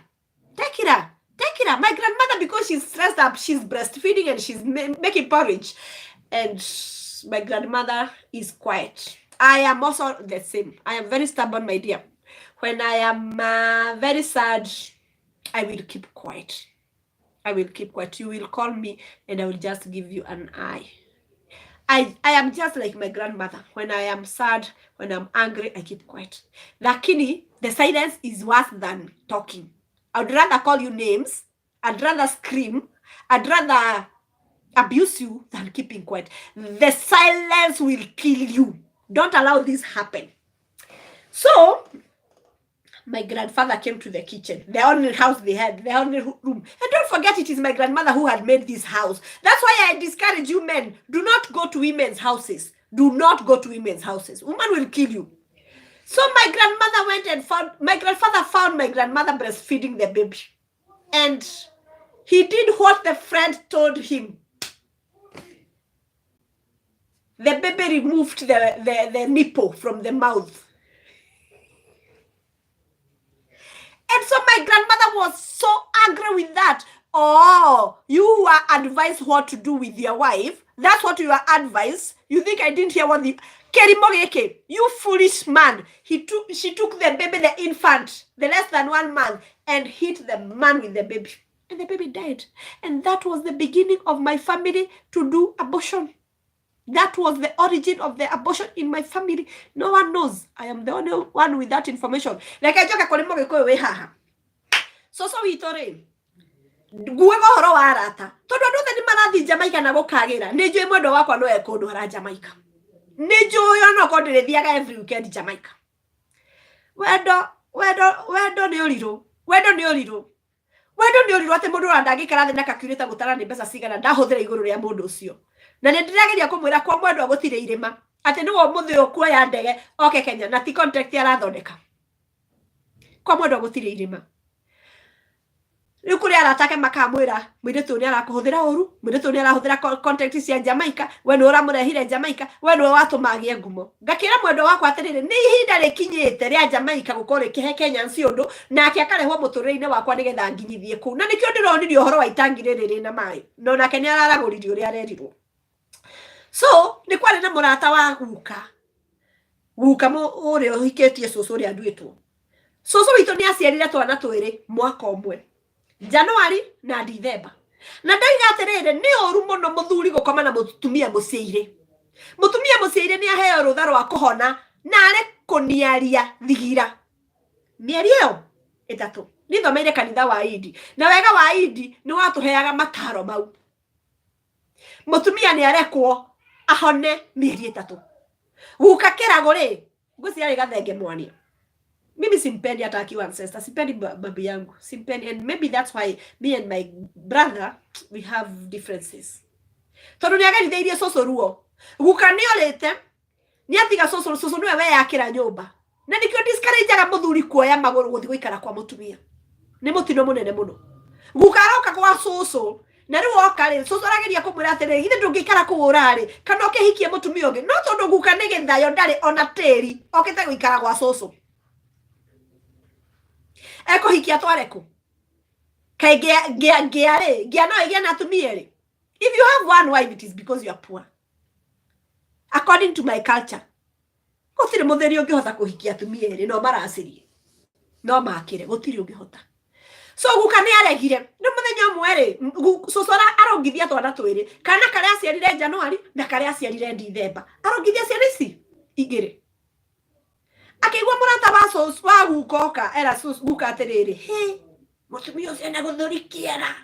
My grandmother, because she's stressed up, she's breastfeeding and she's making porridge. And my grandmother is quiet. I am also the same. I am very stubborn, my dear. When I am very sad, I will keep quiet. You will call me and I will just give you an eye. I am just like my grandmother. When I am sad, when I'm angry, I keep quiet. Lakini, the silence is worse than talking. I would rather call you names. I'd rather scream. I'd rather abuse you than keeping quiet. The silence will kill you. Don't allow this happen. So, my grandfather came to the kitchen, the only house they had, the only room. And don't forget, it is my grandmother who had made this house. That's why I discourage you men. Do not go to women's houses. Do not go to women's houses. Woman will kill you. So my grandmother went and my grandfather found my grandmother breastfeeding the baby. And he did what the friend told him. The baby removed the nipple from the mouth. And so my grandmother was so angry with that. Oh, you were advised what to do with your wife. That's what you were advised. You think I didn't hear what the... Kerimogeke, you foolish man. She took the baby, the infant, the less than 1 month, and hit the man with the baby. And the baby died. And that was the beginning of my family to do abortion. That was the origin of the abortion in my family. No one knows. I am the only one with that information. Like I joke, so we told him. Guego horo warata. Todo do the marathi Jamaica na gokagira. Nejo emodo wako no ekodo ra Jamaica. Nejo yo no ko de diaga every weekend Jamaica. Wedo wendo ni uriru wendo ni uriru ati mundu ndangikara thi na calculator gutara ni mbeca cigana ndahuthira iguru ria mundu ucio na ni ndirageria kumwira kwa mwendwa gutire irima ati niwo muthio kuoya ndege oke Kenya na ti contract arathondeka kwa mwendwa gutire irima riu kuri aratake makamwira mwiretu ni arakuhuthira uru mwiretu ni arahuthira contract cia Jamaica we ni uramurehire Jamaica we ni watumagie ngumo ngakira mwendwa wakwa atiriri ni ihinda rikinyite ria Jamaica gukora kihe Kenya ciondo nake akarehwo muturire-ini wakwa nigetha nginyithie ku na nikio ndironirio horo wa itangi riri na mai no nake ni araraguririo ria arerirwo so ni kwari na murata wa guka mu uri uhikitie cucu uri anduitwo cucu witu ni aciarire twana twiri mwaka umwe Januari na December na ndaiga atiriri ni oru muno muthuri gukoma na mutumia muciire ni aheo rutha rwa kuhona na ari kuniaria thigira mieri iyo itatu ni thomeire kanitha wa Idi na wega wa Idi ni watuheaga mataro mau mutumia ni arekwo ahone mieri itatu guka kirago ri ngwicira ri gathenge mwania mimi simpendi hata akiwa ancestor sipendi babu yangu simpendi and maybe that's why me and my brother we have differences tondu ni agaritheirie cucu ruo guka ni orite ni atiga cucu niwe we yakira nyumba na nikio discourageaga muthuri kuoya maguru guthi guikara kwa mutumia ni mutino munene muno guka aroka kwa cucu na riu oka ri cucu arageria kumwira atiri githe ndungikara kuura ri kana ukihikie mutumia ungi no tondu guka ni githayo ndari ona tiri okite guikara kwa cucu eko hikia twareku kai gia no igia na tumie ri if you have one wife it is because you are poor according to my culture gutire mutheri ungihota kuhikia tumie ri no maracirie no makire gutire ungihota so guka ni aregire ni muthenya umwe ri cucora arongithia twana twiri kana karia aciarire Januari na karia aciarire December arongithia ciana ici igiri akigwa murata wa cucu wa gukoka era cucu guka atiriri he mutumia ucio na guthuri kiera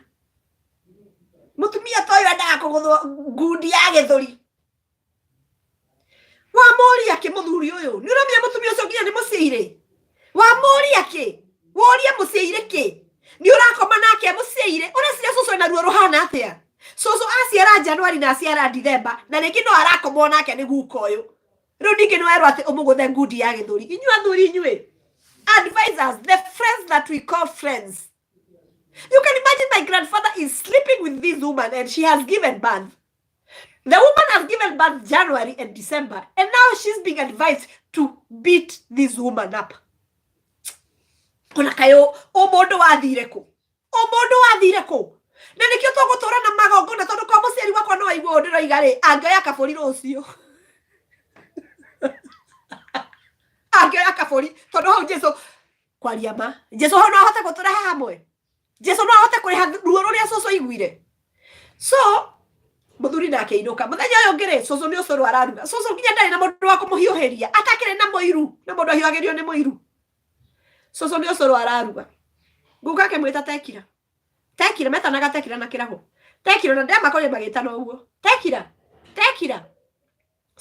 mutumia toyo ndaga kuguthwo ngundi ya githuri wa mori akimuthuri uyu ni uramia mutumia ucio nginya ni muciire wa mori aki woria muciire ki ni urakoma nake muciire uracira cucu na ruo ruhana atia cucu aciara Januari na aciara December na ringi no arakomwo nake ni guka uyu riu ningi no erwo ati umuguthe ngundi ya githuri inyua thuri inyue advisors the friends that we call friends. You can imagine my grandfather is sleeping with this woman and she has given birth. The woman has given birth January and December and now she's being advised to beat this woman up. Kuna kayo omondo wathire ku na nikio tugutura na magongo na tondu kwa muciari wakwa no aigwo ndiroiga ri angioya kaburi rucio angioya kaburi tondu hau Jesu kwaria ma Jesu no ahote guturehe hamwe Jesu no ahote kuriha ruo ruria cucu igwire so muthuri nake inuka muthenya uyu ngiri cucu ni ucuru araruga cucu nginya ndari na mundu wa kumuhiuhiria atakire na muiru na mundu ahiuhagirio ni muiru cucu ni ucuru araruga guka akimwita tekira metanaga tekira na kirago tekira na ndema kore magitana uguo tekira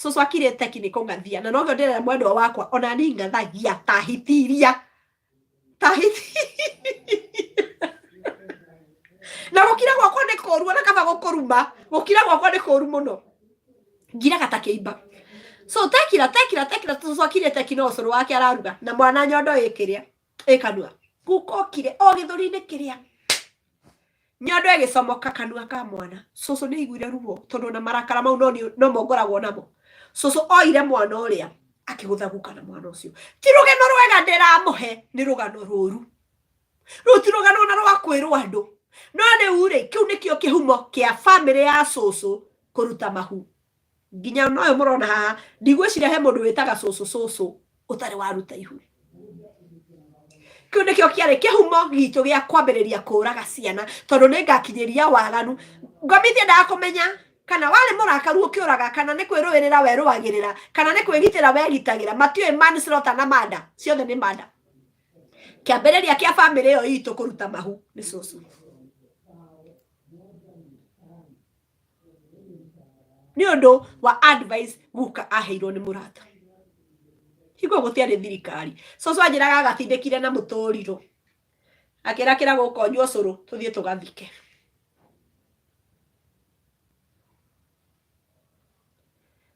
cucu akire tekini ngathia na nogio ndire mwendwa wakwa ona ni ngathagia tahitiria na gukira gwakwa ni koru na kaba gukuruma gukira gwakwa ni koru muno ngira gatakeimba so tekira cucu akire tekino ucuru wake araruga na mwana nyondo ikiria ikanua gukokire o githuri-ini kiria nyondo igicomoka kanua ka mwana cucu ni igwire ruo tondu na marakara mau no mongoragwo namo cucu oire mwana uria akigutha guka na mwana ucio ti rugano rwega ndiramuhe ni rugano ruru ti rugano na rwa kwirwo andu no ni ure kiu nikio kihumo kia family ya cucu kuruta mahu nginya noyo murona haha ndigwiciria he mundu witaga cucu utari waruta ihu kiu nikio kiari kihumo gitu gia kwambiriria kuraga ciana tondu ni ngakinyiria waganu ngomithia ndakumenya kana wale murakaru ukiuraga kana ni kwiruirira weruagirira kana ni kwigitira wegitagira matiwe manslaughter na mada ciothe ni mada kiambiriria kia family iyo itu kuruta mahu ni cucu ni undu wa advice guka aheirwo ni murata hiko gutiari thirikari coco anjiraga agathindikire na mutoriro akira kira gukonywo curu tuthie tugathike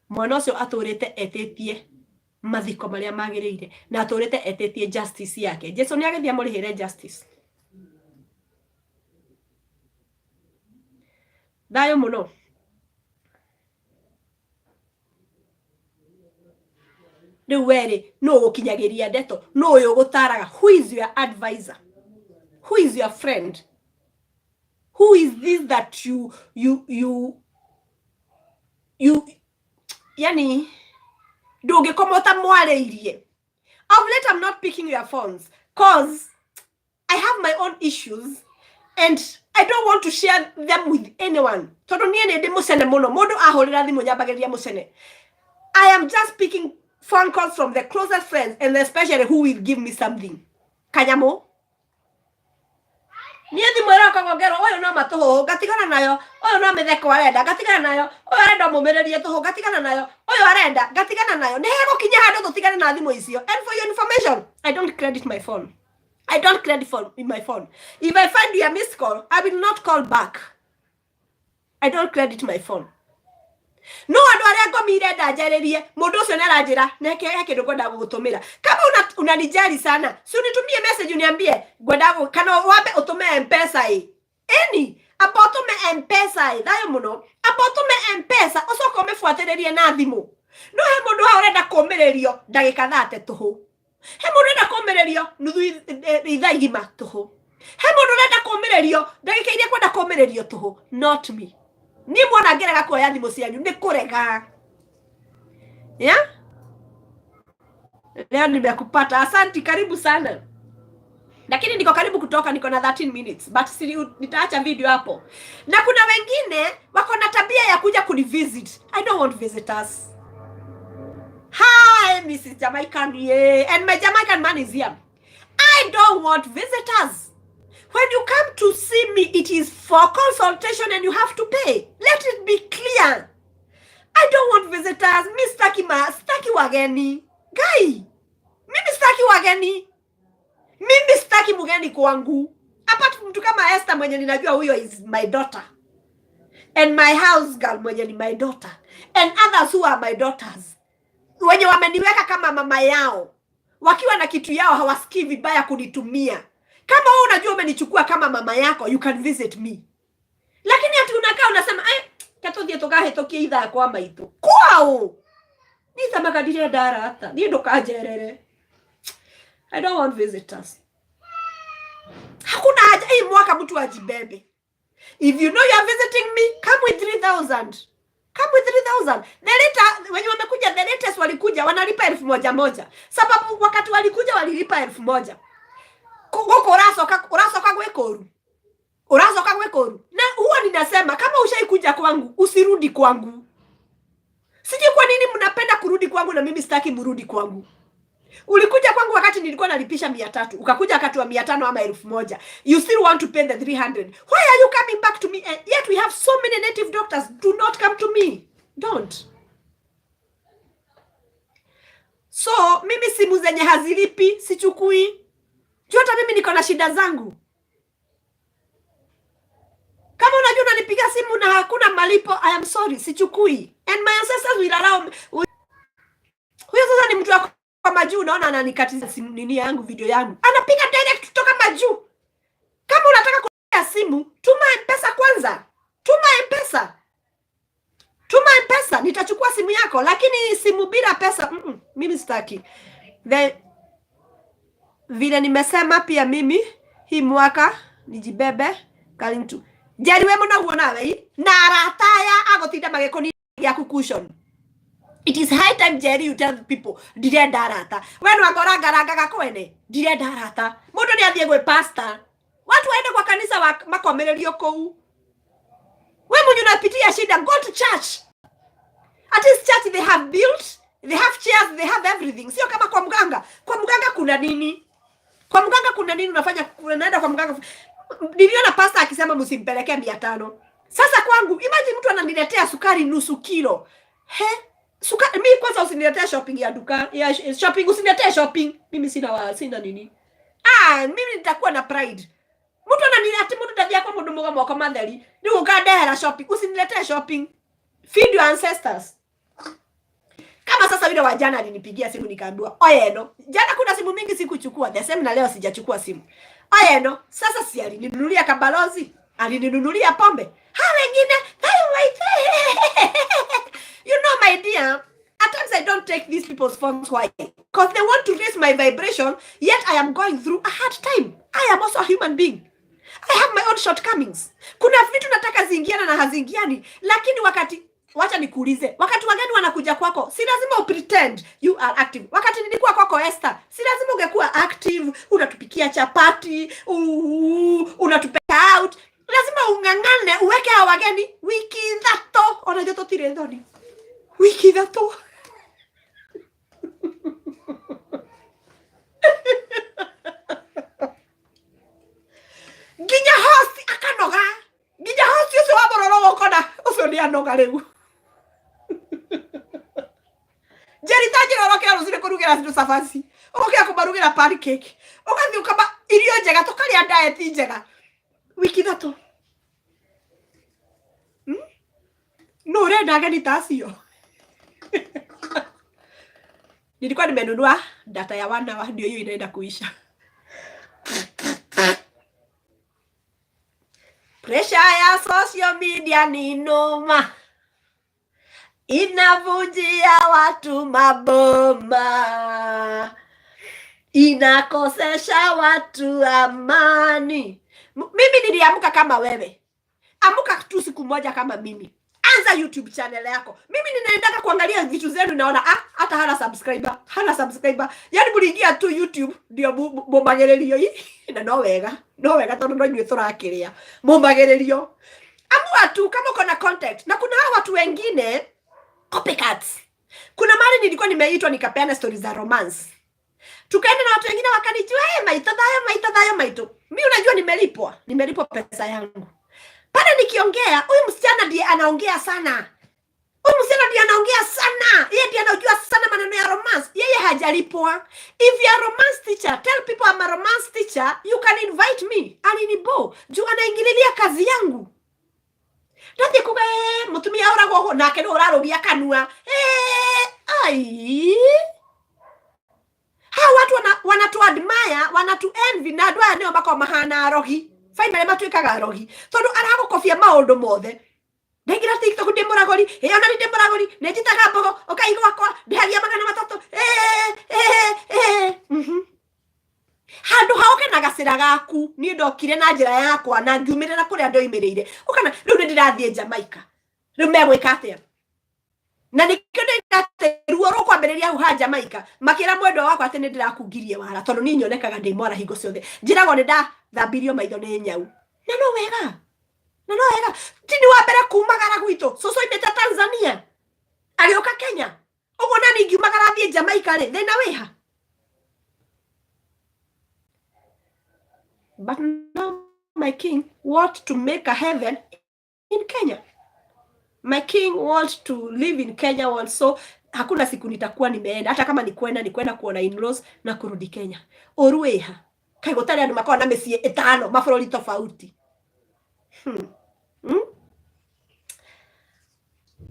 mwana ucio aturite etitie mathiko maria magirire na aturite etitie justice yake Jesu ni agithia murihire justice dayo muno riu weri no gukinyagiria ndeto no uyu gutaraga who is your advisor who is your friend who is this that you yani ndungikomota mwariirie of late I'm not picking your phones cause I have my own issues and I don't want to share them with anyone tondu nie ni ndi mucene muno mundu ahurira thimu nyambagiriria mucene I am just picking phone calls from the closest friends and especially who will give me something kanyamo nie thimu ira kagongero oyo no matuhu gatigana nayo oyo no mitheko arenda gatigana nayo oyo arenda mumererie tuhu gatigana nayo oyo arenda gatigana nayo ni hego kinya handu tutigane na thimu icio and for your information I don't credit my phone I don't credit my phone if I find your missed call I will not call back I don't credit my phone no andu aria ngomire ndanjaririe mundu ucio naranjira neke yake ndokwenda gugutumira kama unanijali sana si unitumie message uniambie ngwenda kana wambe utume M-Pesa eni apotume M-Pesa thayo muno apotume M-Pesa ucoka umefuatiririe na thimu no he mundu ha urenda kumirerio ndagika 30 tuhu he mundu urenda kumirerio nuthu ithaa igima tuhu he mundu urenda kumirerio ndagika iria kwenda kumirerio tuhu not me ni mwana ngerega kuoya thimu cianyu ni kurega yeah leo nimekupata asanti karibu sana lakini niko karibu kutoka niko na 13 minutes but nitaacha video hapo na kuna wengine wako na tabia ya kuja kunivisit I don't want visitors hi Mrs. Jamaican yeah and my Jamaican man is here I don't want visitors. When you come to see me, it is for consultation and you have to pay. Let it be clear. I don't want visitors. Mi staki wageni. Guy, mimi staki wageni. Mimi staki mgeni kwangu. Apart from mtu kama Esther mwenye ninajua huyo is my daughter. And my house girl mwenye ni my daughter. And others who are my daughters. Wenye wameniweka kama mama yao. Wakiwa na kitu yao hawasikii vibaya kunitumia. Kama wewe unajua umenichukua kama mama yako, you can visit me. Lakini ati unakaa unasema, katothie tukahetokie ithaa kwa maitu. Kwao! Nita makadiria dara hata. Ni ndo kajerere. I don't want visitors. Hakuna haja hii mwaka mtu ajibebe. If you know you are visiting me, come with 3,000. Come with 3,000. The later, when you wamekuja, the latest walikuja, wanalipa 1,000. Sababu wakati walikuja walilipa 1,000. Goko urasoka gwekoru. Urasoka gwekoru. Na huwa ninasema kama ushaikuja kwangu usirudi kwangu. Sijui kwa nini mnapenda kurudi kwangu na mimi sitaki mrudi kwangu. Ulikuja kwangu wakati nilikuwa nalipisha 300, ukakuja wakati wa 500 ama 1,000. You still want to pay the 300. Why are you coming back to me? And yet we have so many native doctors. Do not come to me. Don't. So mimi simu zenye hazilipi sichukui. Hata mimi niko na shida zangu. Kama unajua unanipiga simu na hakuna malipo, I am sorry, sichukui. And my ancestors will allow me. Huyo sasa ni mtu wa kwa majuu, unaona ananikatiza simu nini yangu, video yangu. Anapiga direct kutoka majuu. Kama unataka kupiga simu, tuma M-Pesa kwanza. Tuma M-Pesa. Tuma M-Pesa, nitachukua simu yako, lakini simu bila pesa, mimi sitaki. Vile nimesema pia mimi hii mwaka nijibebe kalintu. Jeri we muna huona wei na rataya agotinda magekoni ya kukushon. It is high time Jerry you tell people dire darata. Wenu wagora garagaga kwene dire darata. Mundu ni athie gwe pastor. Watu waende kwa kanisa makomererio kou. We mwenye unapitia shida, go to church. At this church they have built, they have chairs, they have everything. Sio kama kwa mganga. Kwa mganga kuna nini? Kwa mganga kuna nini unafanya? Unaenda kwa mganga. Niliona pastor akisema msimpelekee 500. Sasa kwangu, imagine mtu ananiletea sukari nusu kilo. He? Mimi kwanza usiniletee shopping ya duka. Ya shopping usiniletee shopping. Mimi sina nini. Mimi nitakuwa na pride. Mtu ananiletea mtu tabia kwa mdomo kama mwako mandhari. Ni ukadera shopping. Usiniletee shopping. Feed your ancestors. Kama sasa vile wajana alinipigia simu nikaambiwa, "Oyeno, jana kuna simu mingi sikuchukua. The same na leo sijachukua simu." Oyeno, sasa si alininunulia kabalozi? Alininunulia pombe. Wengine, you know my dear, at times I don't take these people's phones. Why? Because they want to raise my vibration, yet I am going through a hard time. I am also a human being. I have my own shortcomings. Kuna vitu nataka zingiana na hazingiani, lakini wacha nikuulize, wakati wageni wanakuja kwako, si lazima upretend you are active. Wakati nilikuwa kwako Esther, si lazima ungekuwa active, unatupikia chapati, unatupeka out. Lazima ungangane uweke hao wageni wiki thato. Ona joto tire ndoni. Wiki thato. Ginya host akanoga. Ginya host ucio wa bororo gokona. Ucio ni anoga riu. Jerry tajiro rokera rusire kurugira sindu safasi. Okia kubarugira pancake. Okathi ukaba irio njega tukaria diet njega. Wiki thato. No urenda ageni tacio. Nilikuwa nimenunua data ya 1 hour ndio hiyo inaenda kuisha. Pressure ya social media ni noma. Inavunjia watu maboma. Inakosesha watu amani. Mimi niliamka kama wewe. Amuka tu siku moja kama mimi. Anza YouTube channel yako. Mimi ninaendaka kuangalia vitu zenu naona hata hana subscriber. Yaani muliingia tu YouTube ndio mumagererio hii. Na no wega tondu no nywe turakiria. Mumagererio. Amua tu kama uko na contact. Na kuna hawa watu wengine copycats. Kuna mali nilikuwa nimeitwa nikapeana stories za romance. Tukaenda na watu wengine wakanijua, maito. Mimi unajua nimelipwa pesa yangu. Pale nikiongea, huyu msichana ndiye anaongea sana. Yeye ndiye anajua sana maneno ya romance. Yeye hajalipwa. If you are a romance teacher, tell people I'm a romance teacher, you can invite me. Alinibo, juu anaingililia kazi yangu. Ndio kuba mutumia uragwo nake no urarubia kanua. Hawa watu wanatu admire, wanatu envy na ndwa nio bako mahana rogi. Finally matuikaga rogi. Tondu aragukofia maundu mothe. Ndengira TikTok ndimuragori, ona ni ndimuragori, nejitaga mbogo, okaigwa kwa, ndihagia magana matatu. Handu haoke na gacira gaku, ni ndokire na njira yakwa na ngiumirira kuria ndoimirire. Ukana riu ndirathie Jamaica. Riu megwika atia? Na nikio ndate ruo rukwambiriria hu ha Jamaica. Makira mwendo wakwa ati ndirakungirie wara tondu ni nyonekaga ndi mwara hingo ciothe. Njirago ni ndathambirio maitho ni nyau. Na no wega. Tindi wa mbere kumagara gwitu. Soso imeta Tanzania. Agioka Kenya. Ugo nani ngiumagara thie Jamaica ri? Thina wiha. But now my king wants to make a heaven in Kenya. My king wants to live in Kenya also. Hakuna siku nitakuwa nimeenda. Hata kama nikwenda kuona in-laws na kurudi Kenya. Orueha. Kai gutari andu makao na mesie 5 mabũrũri tofauti.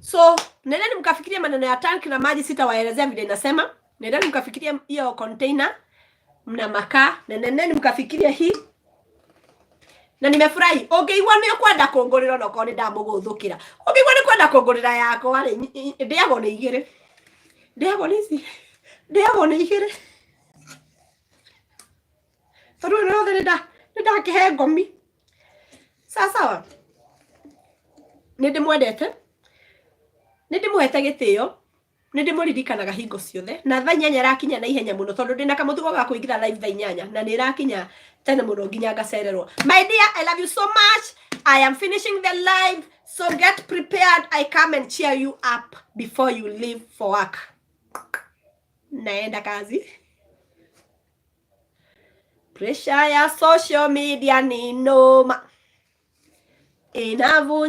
So, nendeni mkafikiria maneno ya tanki na maji, sitawaelezea vile inasema. Nendeni mkafikiria hiyo container mna makaa, na nendeni mkafikiria hii. Na nimefurahi. Ongeigwa ni kwenda kongorera no kone ndamuguthukira. Ongeigwa ni kwenda kongorera yako ari ndiago ni igire. Ndiago ni igire. Toro no nda kihe ngomi. Sawa. Ndimwendete. Ndimuhete gitio. Ndimuririkanaga hingo ciothe. Na thaa 8 rakinya na ihenya muno tondu ndina kamuthugo ga kuingira live thaa 8 na ni rakinya tene muno nginya ngacererwo. My dear, I love you so much. I am finishing the live, so get prepared. I come and cheer you up before you leave for work. Naenda kazi. Pressure ya social media ni noma. Inavu